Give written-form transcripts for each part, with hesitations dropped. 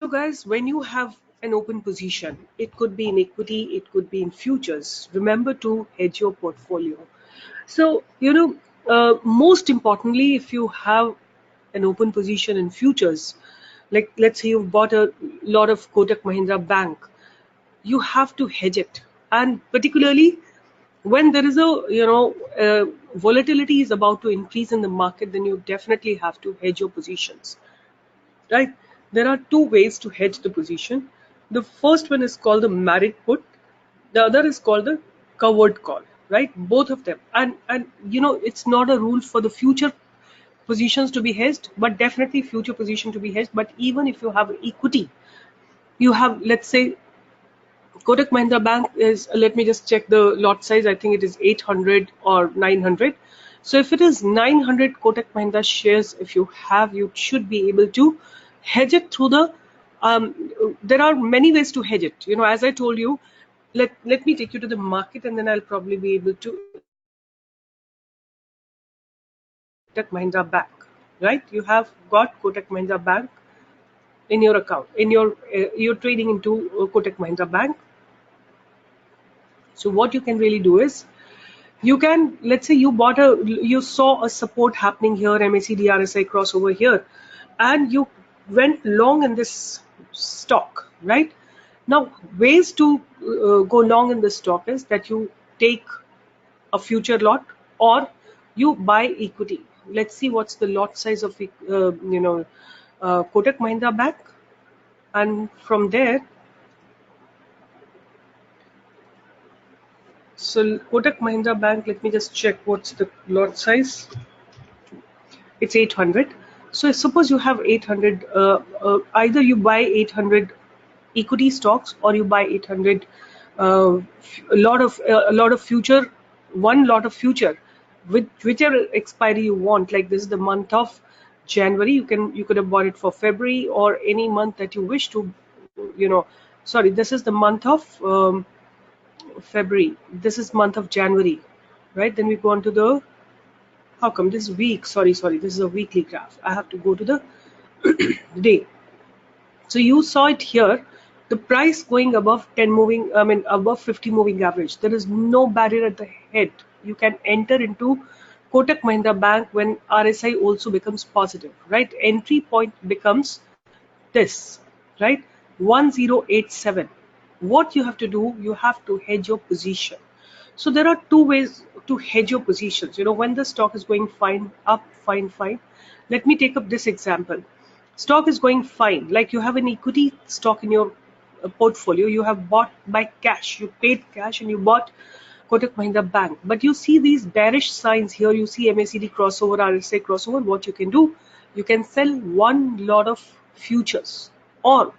So guys, when you have an open position, it could be in equity, it could be in futures. Remember to hedge your portfolio. So, most importantly, if you have an open position in futures, like let's say you've bought a lot of Kotak Mahindra Bank, you have to hedge it. And particularly when there is volatility is about to increase in the market, then you definitely have to hedge your positions, right? There are two ways to hedge the position. The first one is called the married put. The other is called the covered call, right? Both of them. And it's not a rule for the future positions to be hedged, but definitely future position to be hedged. But even if you have equity, you have, let's say, Kotak Mahindra Bank is, let me just check the lot size. I think it is 800 or 900. So if it is 900 Kotak Mahindra shares, if you have, you should be able to hedge it through the, there are many ways to hedge it. As I told you, let me take you to the market and then I'll probably be able to Kotak Mahindra Bank, right? You have got Kotak Mahindra Bank in your account, you're trading into Kotak Mahindra Bank. So what you can really do is, you can, let's say you saw a support happening here, MACD RSI crossover here, and you went long in this stock, right? Now, ways to go long in this stock is that you take a future lot or you buy equity. Let's see what's the lot size of Kotak Mahindra Bank, and from there, so Kotak Mahindra Bank, let me just check what's the lot size. It's 800. So suppose you have 800, either you buy 800 equity stocks or you buy 800 a lot of future, one lot of future with whichever expiry you want. Like this is the month of January, you could have bought it for February or any month that you wish to, sorry, this is the month of February, this is month of January, right? Then we go on to the, how come this week, sorry, this is a weekly graph, I have to go to the day. So you saw it here, the price going above above 50 moving average. There is no barrier at the head. You can enter into Kotak Mahindra Bank when RSI also becomes positive, right? Entry point becomes this, right? 1087. What you have to do, you have to hedge your position. So there are two ways to hedge your positions. When the stock is going fine, up, fine. Let me take up this example. Stock is going fine. Like you have an equity stock in your portfolio. You have bought by cash. You paid cash and you bought Kotak Mahindra Bank. But you see these bearish signs here. You see MACD crossover, RSI crossover. What you can do, you can sell one lot of futures, or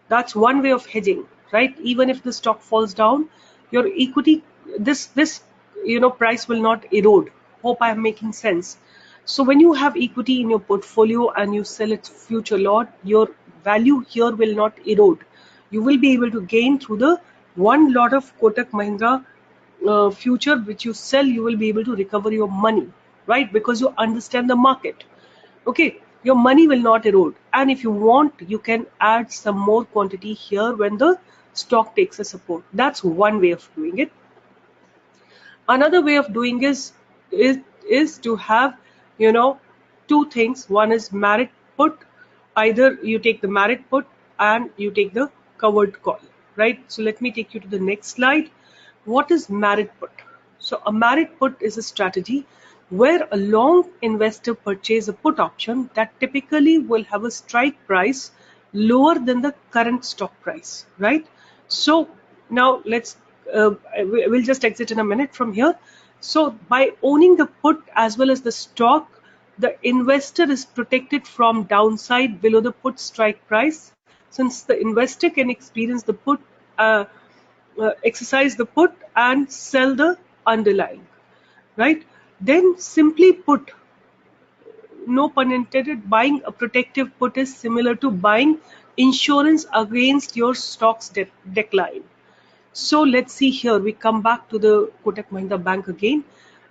that's one way of hedging, right? Even if the stock falls down, your equity, this price will not erode. Hope I am making sense. So when you have equity in your portfolio and you sell its future lot, your value here will not erode. You will be able to gain through the one lot of Kotak Mahindra future which you sell. You will be able to recover your money, right? Because you understand the market. Okay, your money will not erode. And if you want, you can add some more quantity here when the stock takes a support. That's one way of doing it. Another way of doing is to have, two things. One is merit put. Either you take the merit put and you take the covered call, right? So let me take you to the next slide. What is merit put? So a merit put is a strategy where a long investor purchase a put option that typically will have a strike price lower than the current stock price, right? So now we'll just exit in a minute from here. So by owning the put as well as the stock, the investor is protected from downside below the put strike price, since the investor can experience the put, exercise the put and sell the underlying, right? Then simply put, no pun intended, buying a protective put is similar to buying insurance against your stock's decline. So let's see here, we come back to the Kotak Mahindra Bank again.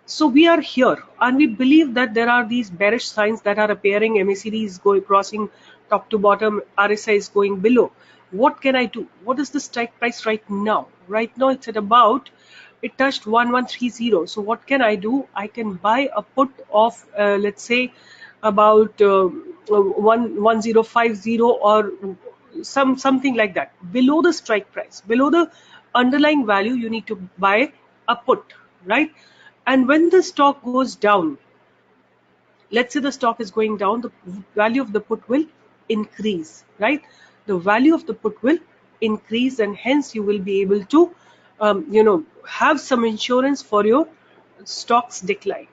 So we are here and we believe that there are these bearish signs that are appearing. MACD is going crossing top to bottom, RSI is going below. What can I do? What is the strike price right now? Right now it's at about, it touched 1130. So what can I do? I can buy a put of let's say about 1050 or something like that, below the strike price, below the underlying value. You need to buy a put, right? And when the stock goes down, let's say the stock is going down, the value of the put will increase, right? The value of the put will increase, and hence you will be able to have some insurance for your stock's decline,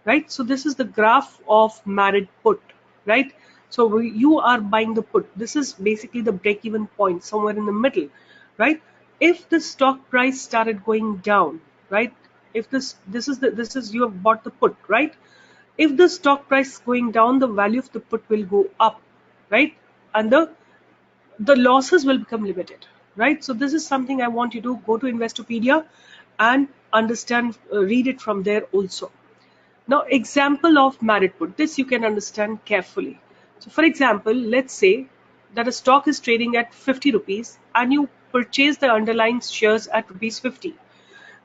right? So this is the graph of married put, right? So you are buying the put. This is basically the break-even point, somewhere in the middle, right? If the stock price started going down, right? If this is you have bought the put, right? If the stock price is going down, the value of the put will go up, right? And the losses will become limited, right? So this is something I want you to go to Investopedia and understand, read it from there also. Now, example of merit put, this you can understand carefully. So for example, let's say that a stock is trading at 50 rupees and you purchase the underlying shares at rupees 50.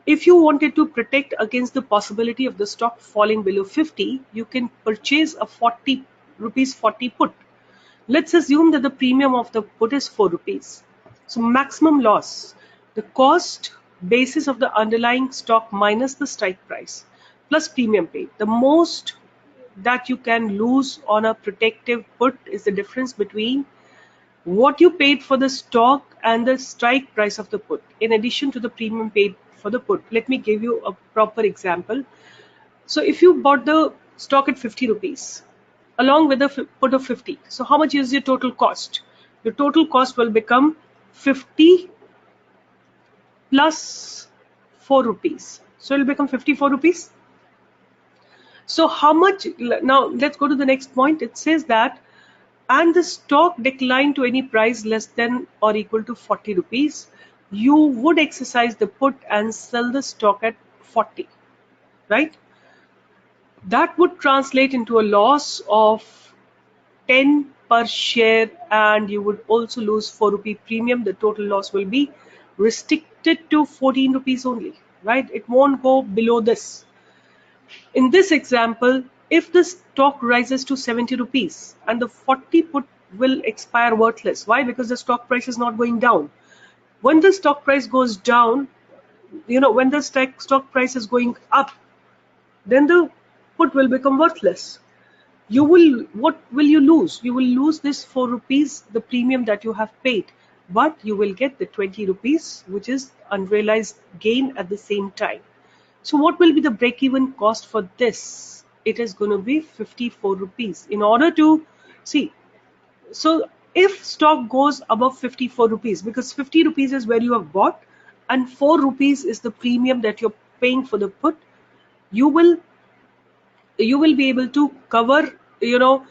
If you wanted to protect against the possibility of the stock falling below 50, you can purchase a 40 rupees 40 put. Let's assume that the premium of the put is 4 rupees. So maximum loss, the cost basis of the underlying stock minus the strike price plus premium paid. The most that you can lose on a protective put is the difference between what you paid for the stock and the strike price of the put, in addition to the premium paid for the put. Let me give you a proper example. So if you bought the stock at 50 rupees along with a put of 50, so how much is your total cost? Your total cost will become 50 plus 4 rupees. So it will become 54 rupees. So how much, now let's go to the next point. It says that, and the stock declined to any price less than or equal to 40 rupees, you would exercise the put and sell the stock at 40, right? That would translate into a loss of 10 per share, and you would also lose 4 rupee premium. The total loss will be restricted to 14 rupees only, right? It won't go below this. In this example, if the stock rises to 70 rupees and the 40 put will expire worthless. Why? Because the stock price is not going down. When the stock price goes down, when the stock price is going up, then the put will become worthless. What will you lose? You will lose this 4 rupees, the premium that you have paid, but you will get the 20 rupees, which is unrealized gain at the same time. So what will be the break-even cost for this? It is going to be 54 rupees. In order to see, so if stock goes above 54 rupees, because 50 rupees is where you have bought and 4 rupees is the premium that you're paying for the put, you will be able to cover, your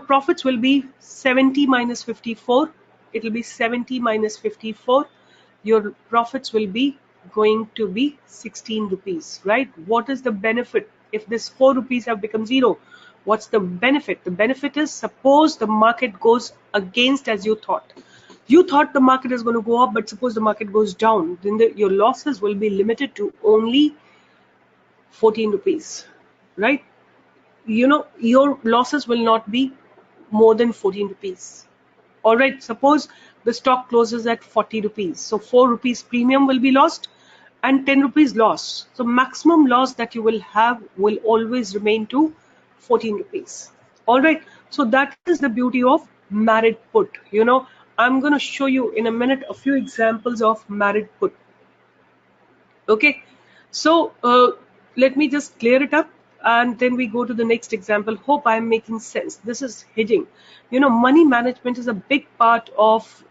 profits will be 70 minus 54. It will be 70 minus 54. Your profits will be going to be 16 rupees, right? What is the benefit if this 4 rupees have become 0? What's the benefit? The benefit is, suppose the market goes against as you thought. You thought the market is going to go up, but suppose the market goes down, then your losses will be limited to only 14 rupees, right? Your losses will not be more than 14 rupees. All right, suppose the stock closes at 40 rupees. So 4 rupees premium will be lost and 10 rupees loss. So maximum loss that you will have will always remain to 14 rupees. All right, so that is the beauty of merit put. I'm going to show you in a minute a few examples of merit put. Okay, so let me just clear it up and then we go to the next example. Hope I'm making sense. This is hedging. Money management is a big part of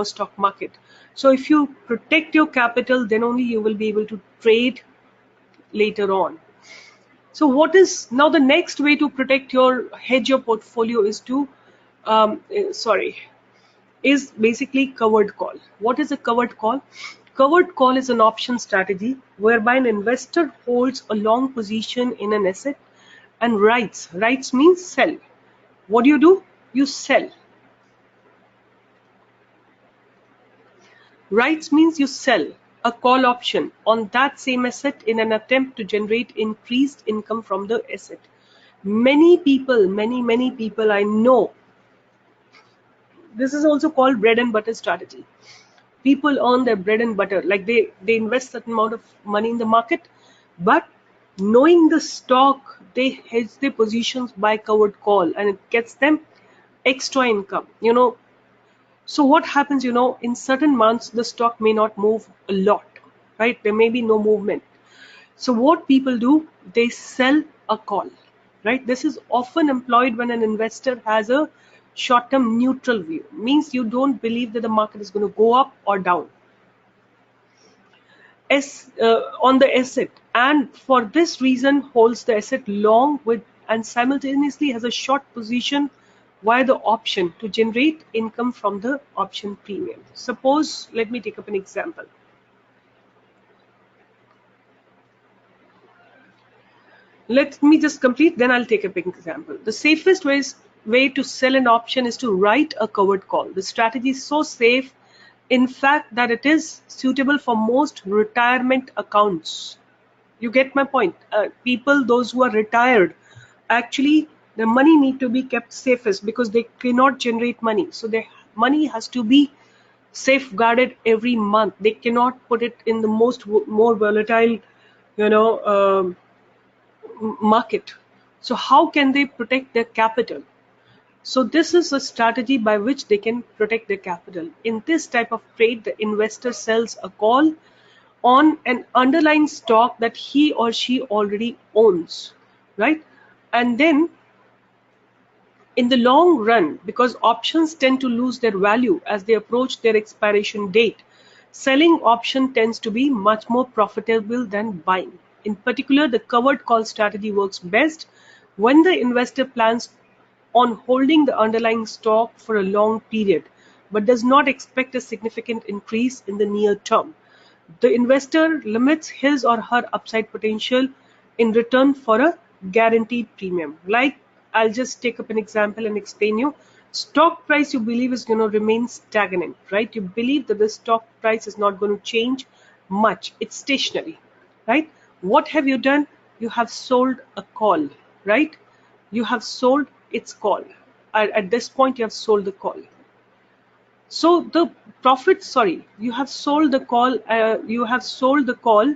stock market. So if you protect your capital, then only you will be able to trade later on. So what is now the next way to protect hedge your portfolio is to is basically covered call. What is a covered call? Covered call is an option strategy whereby an investor holds a long position in an asset and writes. Writes means sell. What do? You sell. Writes means you sell a call option on that same asset in an attempt to generate increased income from the asset. Many people, many people I know, this is also called bread and butter strategy. People earn their bread and butter, like they invest certain amount of money in the market, but knowing the stock, they hedge their positions by covered call, and it gets them extra income. So what happens, in certain months the stock may not move a lot, right? There may be no movement. So what people do, they sell a call, right? This is often employed when an investor has a short-term neutral view. Means you don't believe that the market is going to go up or down on the asset, and for this reason holds the asset long with and simultaneously has a short position via the option to generate income from the option premium. Suppose, let me take up an example. Let me just complete, then I'll take a big example. The safest way to sell an option is to write a covered call. The strategy is so safe, in fact, that it is suitable for most retirement accounts. You get my point? People, those who are retired, actually, the money need to be kept safest because they cannot generate money. So their money has to be safeguarded every month. They cannot put it in the more volatile, market. So how can they protect their capital? So this is a strategy by which they can protect their capital. In this type of trade, the investor sells a call on an underlying stock that he or she already owns, right? And then in the long run, because options tend to lose their value as they approach their expiration date, selling option tends to be much more profitable than buying. In particular, the covered call strategy works best when the investor plans on holding the underlying stock for a long period, but does not expect a significant increase in the near term. The investor limits his or her upside potential in return for a guaranteed premium. Like, I'll just take up an example and explain you. Stock price you believe is going to remain stagnant, right? You believe that the stock price is not going to change much. It's stationary, right? What have you done? You have sold a call, right? You have sold its call. At this point, you have sold the call. So the profit, sorry, you have sold the call. You have sold the call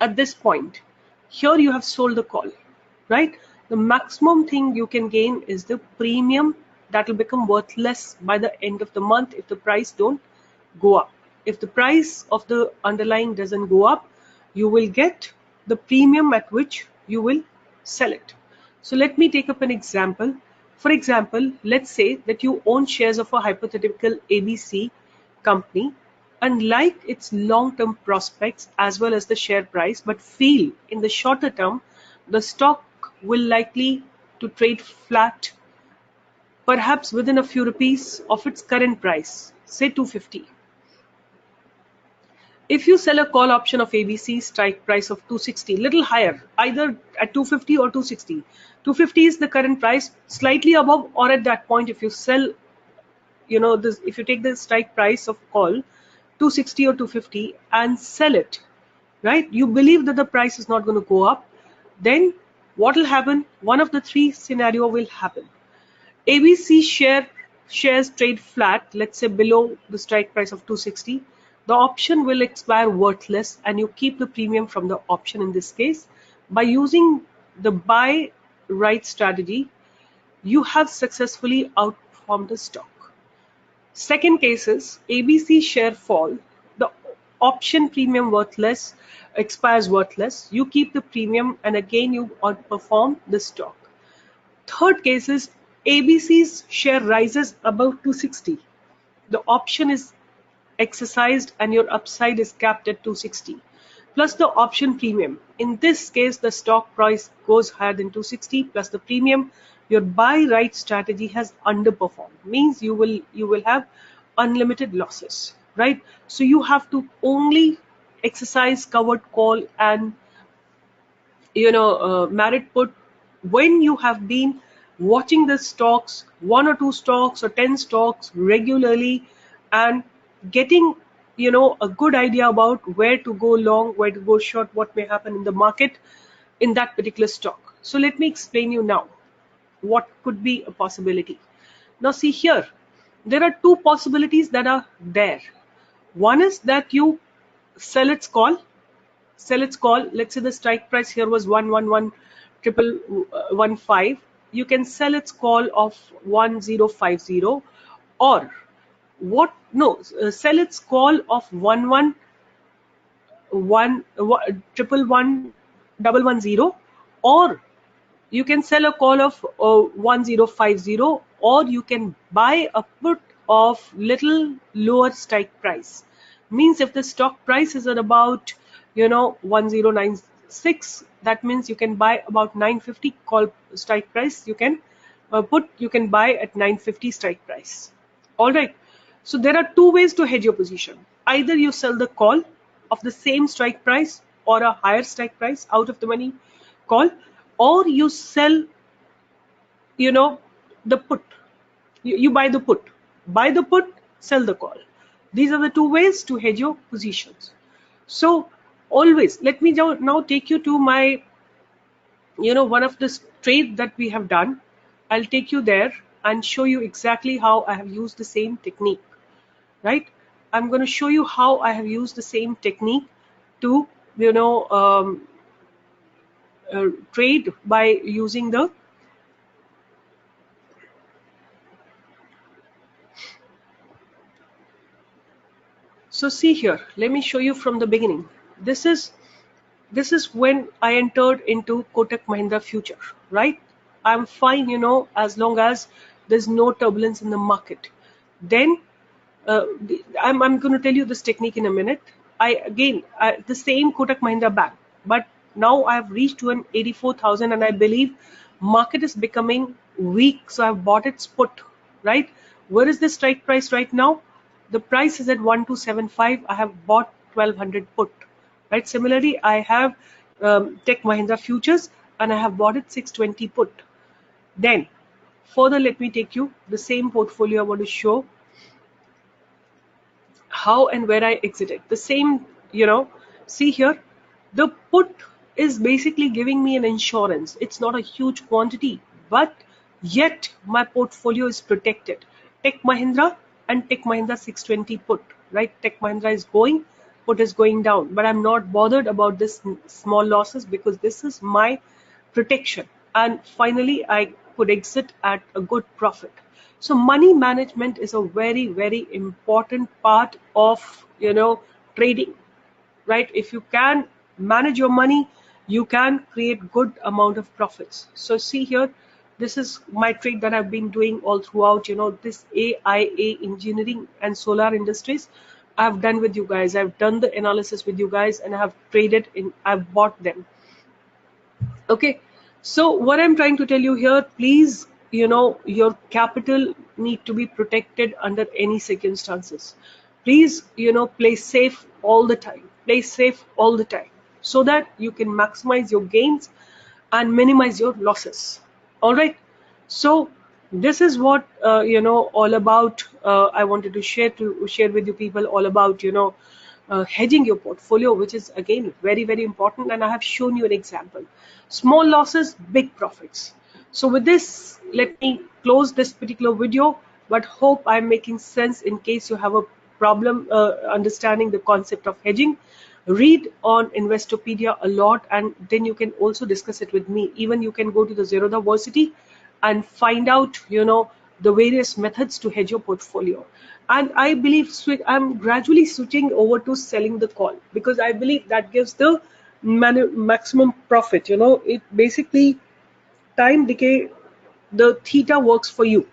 at this point. Here you have sold the call, right? The maximum thing you can gain is the premium that will become worthless by the end of the month if the price don't go up. If the price of the underlying doesn't go up, you will get the premium at which you will sell it. So let me take up an example. For example, let's say that you own shares of a hypothetical ABC company and like its long-term prospects as well as the share price, but feel in the shorter term the stock will likely to trade flat, perhaps within a few rupees of its current price, say 250. If you sell a call option of ABC, strike price of 260, little higher, either at 250 or 260. 250 is the current price, slightly above or at that point if you sell, if you take the strike price of call 260 or 250 and sell it, right? You believe that the price is not going to go up, then what will happen? One of the three scenario will happen. ABC shares trade flat, let's say below the strike price of 260. The option will expire worthless and you keep the premium from the option in this case. By using the buy right strategy, you have successfully outperformed the stock. Second case is ABC share fall, the option premium worthless, expires worthless, you keep the premium and again you outperform the stock. Third case is ABC's share rises above 260. The option is exercised and your upside is capped at 260 plus the option premium. In this case, the stock price goes higher than 260 plus the premium. Your buy right strategy has underperformed, means you will have unlimited losses, right? So you have to only exercise covered call and merit put when you have been watching the stocks, one or two stocks or 10 stocks regularly, and getting a good idea about where to go long, where to go short, what may happen in the market in that particular stock. So let me explain you now what could be a possibility. Now see here, there are two possibilities that are there. One is that you sell its call, let's say the strike price here was 111,115. You can sell its call of 1050, or what no sell its call of 111,110, or you can sell a call of 1050, or you can buy a put of little lower strike price. Means if the stock price is at about 1096, that means you can buy about 950 call strike price, you can you can buy at 950 strike price. All right, so there are two ways to hedge your position. Either you sell the call of the same strike price or a higher strike price, out of the money call, or you sell the put. You buy the put, sell the call. These are the two ways to hedge your positions. So always, let me now take you to my one of the trade that we have done. I'll take you there and show you exactly how I have used the same technique, right? I'm going to show you how I have used the same technique to trade by using the So see here, let me show you from the beginning. This is when I entered into Kotak Mahindra future, right? I'm fine, as long as there's no turbulence in the market. Then I'm going to tell you this technique in a minute. The same Kotak Mahindra bank, but now I've reached to an 84,000, and I believe market is becoming weak, so I've bought its put, right? Where is the strike price right now? The price is at 1275. I have bought 1200 put, right? Similarly, I have Tech Mahindra futures, and I have bought it 620 put. Then further, let me take you the same portfolio. I want to show how and where I exited. The same, see here, the put is basically giving me an insurance. It's not a huge quantity, but yet my portfolio is protected. Tech Mahindra and Tech Mahindra 620 put, right? Tech Mahindra is going, put is going down, but I'm not bothered about this small losses because this is my protection. And finally, I could exit at a good profit. So money management is a very, very important part of trading, right? If you can manage your money, you can create good amount of profits. So see here, this is my trade that I've been doing all throughout this AIA engineering and solar industries. I've done with you guys, I've done the analysis with you guys, and I have traded in, I've bought them. Okay, so what I'm trying to tell you here, please, your capital need to be protected under any circumstances. Please, play safe all the time. Play safe all the time so that you can maximize your gains and minimize your losses. All right. So this is what all about. I wanted to share with you people all about hedging your portfolio, which is again very, very important, and I have shown you an example. Small losses, big profits. So with this, let me close this particular video, but hope I'm making sense. In case you have a problem understanding the concept of hedging, read on Investopedia a lot, and then you can also discuss it with me. Even you can go to the Zerodha Varsity and find out the various methods to hedge your portfolio. And I believe I'm gradually switching over to selling the call, because I believe that gives the maximum profit. It basically time decay, the theta works for you.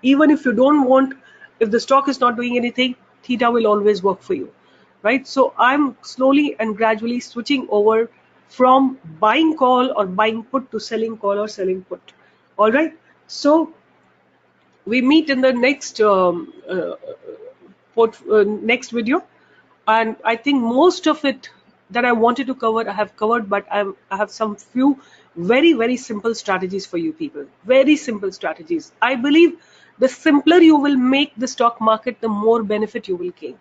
Even if you don't want, if the stock is not doing anything, theta will always work for you, right? So I'm slowly and gradually switching over from buying call or buying put to selling call or selling put. All right, so we meet in the next next video. And I think most of it that I wanted to cover I have covered, but I have some few very simple strategies for you people. Very simple strategies. I believe the simpler you will make the stock market, the more benefit you will gain,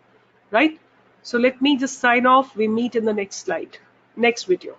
right? So let me just sign off. We meet in the next slide, next video.